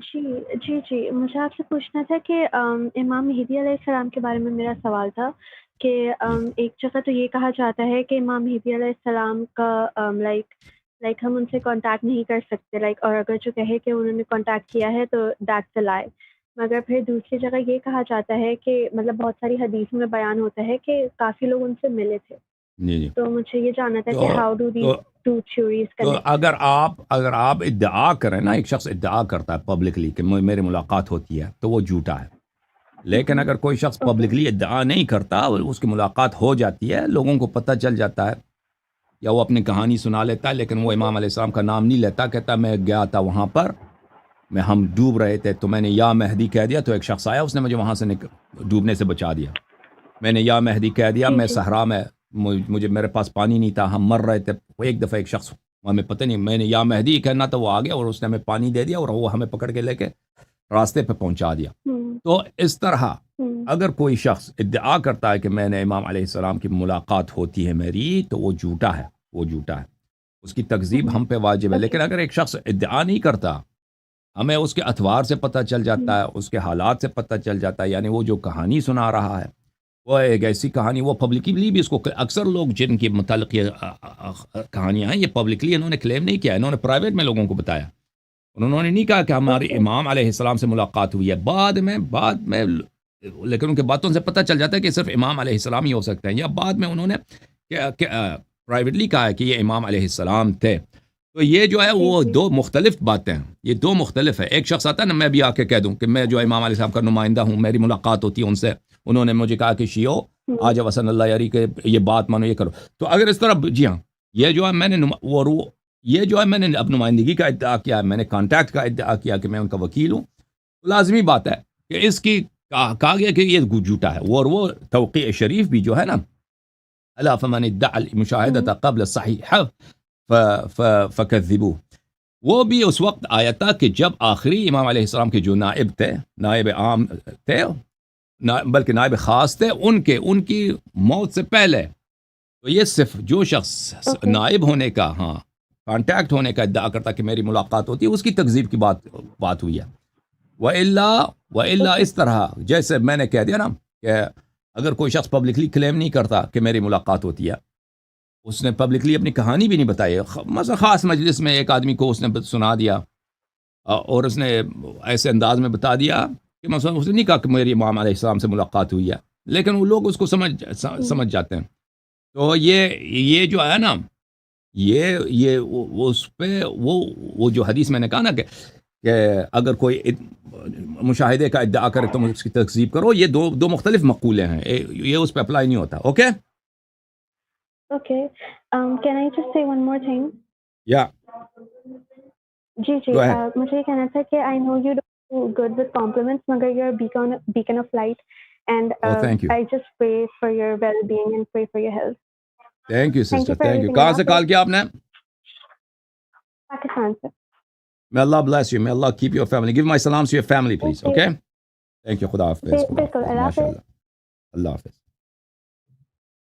جی، جی، مجھے آپ سے پوچھنا تھا کہ امام مہدی علیہ السلام کے بارے میں میرا سوال تھا کہ ایک جگہ تو یہ کہا جاتا ہے کہ امام مہدی علیہ السلام کا لائک ہم ان سے کانٹیکٹ نہیں کر سکتے، اور اگر جو کہے کہ انہوں نے کانٹیکٹ کیا ہے تو دیٹس اے لائی۔ مگر پھر دوسری جگہ یہ کہا جاتا ہے کہ مطلب بہت ساری حدیث میں بیان ہوتا ہے کہ کافی لوگ ان سے ملے تھے۔ جی جی تو مجھے یہ جاننا تھا کہ تو ہاؤ ڈو تو دیز ٹو تھیوریز تو کنیکٹ؟ اگر آپ ادعا کریں نا، ایک شخص ادعا کرتا ہے پبلکلی کہ میری ملاقات ہوتی ہے تو وہ جھوٹا ہے. لیکن اگر کوئی شخص اوکے، پبلکلی ادعا نہیں کرتا اور اس کی ملاقات ہو جاتی ہے، لوگوں کو پتہ چل جاتا ہے، یا وہ اپنی کہانی سنا لیتا ہے لیکن وہ ٹھیک ہے، امام علیہ السلام کا نام نہیں لیتا، کہتا میں گیا تھا وہاں پر، ہم ڈوب رہے تھے تو میں نے یا مہدی کہہ دیا، تو ایک شخص آیا اس نے مجھے وہاں سے ڈوبنے سے بچا دیا. میں نے یا مہدی کہہ دیا، جی میں جی صحرا میں، مجھے میرے پاس پانی نہیں تھا، ہم مر رہے تھے. وہ ایک دفعہ ایک شخص، ہمیں پتہ نہیں، میں نے یا مہدی کہنا تو وہ آ گیا اور اس نے ہمیں پانی دے دیا اور وہ ہمیں پکڑ کے لے کے راستے پہ پہنچا دیا. ہوں تو اس طرح ہوں اگر کوئی شخص ادعا کرتا ہے کہ میں نے امام علیہ السلام کی ملاقات ہوتی ہے میری، تو وہ جھوٹا ہے، وہ جھوٹا ہے، اس کی تکذیب ہوں ہم پہ واجب ہے. اوکے لیکن اگر ایک شخص ادعا نہیں کرتا، ہمیں اس کے اتوار سے پتہ چل ہوں جاتا ہے، اس کے حالات سے پتہ چل جاتا ہے، یعنی وہ جو کہانی سنا رہا ہے وہ ایک ایسی کہانی، وہ پبلکلی بھی اس کو، اکثر لوگ جن کے متعلق یہ کہانیاں ہیں، یہ پبلکلی انہوں نے کلیم نہیں کیا، انہوں نے پرائیویٹ میں لوگوں کو بتایا. انہوں نے نہیں کہا کہ ہمارے اوکے امام علیہ السلام سے ملاقات ہوئی ہے. بعد میں لیکن ان کے باتوں سے پتہ چل جاتا ہے کہ صرف امام علیہ السلام ہی ہو سکتے ہیں، یا بعد میں انہوں نے پرائیویٹلی کہا ہے کہ یہ امام علیہ السلام تھے. تو یہ جو ہے جی وہ جی دو مختلف باتیں ہیں، یہ دو مختلف ہے. ایک شخص آتا ہے نا، میں بھی آ کے کہہ دوں کہ میں جو امام علیہ السلام کا نمائندہ ہوں، میری ملاقات ہوتی ہے ان سے، انہوں نے مجھے کہا کہ شیعو ہوں آج وسن اللہ یاری کہ یہ بات مانو، یہ کرو. تو اگر اس طرح، جی ہاں، یہ جو ہے میں نے یہ جو ہے میں نے اب نمائندگی کا ادعا کیا ہے، میں نے کانٹیکٹ کا ادعا کیا کہ میں ان کا وکیل ہوں، لازمی بات ہے کہ اس کی کہا گیا کہ یہ جھوٹا ہے. اور وہ توقیع شریف بھی جو ہے نا، الا فمن ادعى ہوں المشاهدة قبل الصحيح فكذبوه، وہ بھی اس وقت آیا تھا کہ جب آخری امام علیہ السلام کے جو نائب تھے، نائب عام تھے، بلکہ نائب خاص تھے، ان کی موت سے پہلے. تو یہ صرف جو شخص اوکے نائب ہونے کا، ہاں، کانٹیکٹ ہونے کا ادعا کرتا کہ میری ملاقات ہوتی ہے، اس کی تکذیب کی بات ہوئی ہے. وَإِلَّا اوکے اس طرح جیسے میں نے کہہ دیا نا کہ اگر کوئی شخص پبلکلی کلیم نہیں کرتا کہ میری ملاقات ہوتی ہے، اس نے پبلکلی اپنی کہانی بھی نہیں بتائی، مثلا خاص مجلس میں ایک آدمی کو اس نے سنا دیا، اور اس نے ایسے انداز میں بتا دیا کہ مثلا اس نے نہیں کہا کہ میری امام علیہ السلام سے ملاقات ہوئی ہے، لیکن وہ لوگ اس کو ہوں سمجھ جاتے ہیں. تو یہ جو ہے نا، یہ اس پہ وہ جو حدیث میں نے کہا نا کہ اگر کوئی مشاہدے کا ادعا کرے تو اس کی تکذیب کرو، یہ دو مختلف مقولے ہیں، یہ اس پہ اپلائی نہیں ہوتا. Okay, okay can I just say one more thing? یا جی جی گو اہیڈ. مجھے یہ کہنا تھا کہ I know you don't good with compliments, مگر you are beacon of light and oh thank you, I just pray for your well being and pray for your health. Thank you thank sister, you for thank you. Everything کہاں اللہ سے کال حافظ. کیا آپ نے؟ پاکستان سے. May Allah bless you, may Allah keep your family. Give my salams to your family please. Okay Okay, thank you. خدا حافظ، خدا بالکل حافظ، اللہ ماشاء حافظ. اللہ، اللہ حافظ.